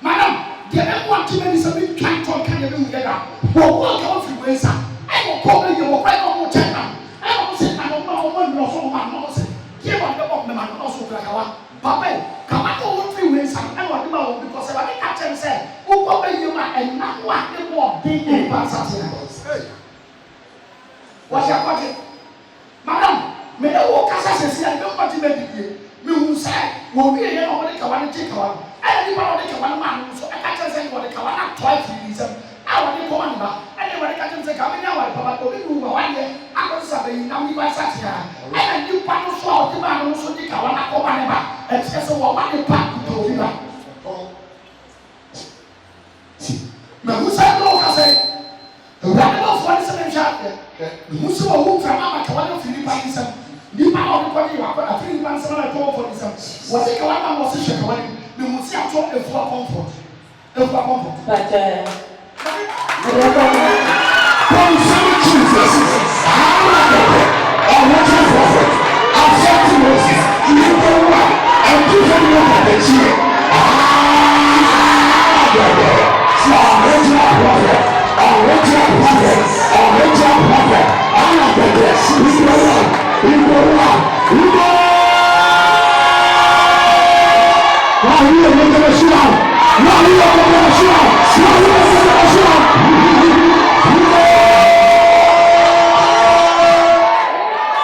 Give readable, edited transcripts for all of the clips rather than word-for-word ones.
Madam, the one to me is a big cat on kind of together. But walk out of ways. I will call you right on the channel. I will say, I don't know one no so much. Give on the book, the man also like our Papa. Come on, over 3 ways. I want to know because I catch and say, who will you and not what the walk did in Pasadena. What's your pocket? Madam, may I walk as I say, I don't want to make it. Me who say, will be here over the Kawan take one. Anybody can one man, so I can't say what the Kawana twice reason. I want to go on about. Anybody can say, come in now, Papa, go in 1 year. I was saying, now we were sat here. And you panel saw the man also the Kawana come on about. And says, well, what the pack to do. Now, who said, no, I say, rather off 47 shot there. Who saw who from Mama Kawana Philippines. Ni pa o ko ni wa ko afiri man sama na to for this. What the Kawana was a shekawani. Me musi ato e fu comfort. E fu comfort. But Jesus. I want to prophet. I said to Moses, you know what? And you don't know what they say. So I want to prophet. I want to prophet. I want to prophet. I am the best. You know what? You know what? You know. Now we are going to shoot out. Now we are going to shoot out. Now we are going to shoot out.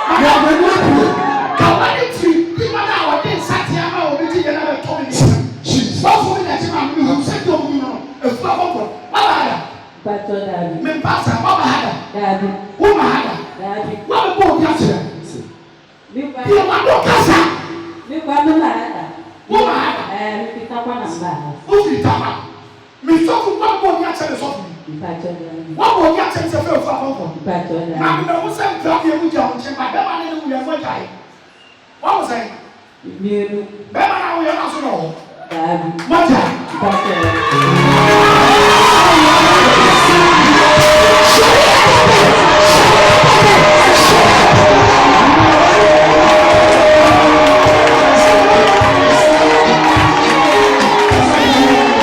I have been waiting. Come on, it's free. People now are being sat here. I will be taking another 20 minutes. She's not for me that you have said to me, a flower. but Daddy. Me pass a mama had. Daddy. Woman had. Daddy. What about yesterday? You want to casa? You want to lie. Woman had. Pick up one number. Who's the time? Me talk about what yesterday something. What about yesterday's a fair for? Now, you know, what's that? Drop your wood down, check my bed, and we are going to die. What was I? You. Bema, we are also know. Daddy. What?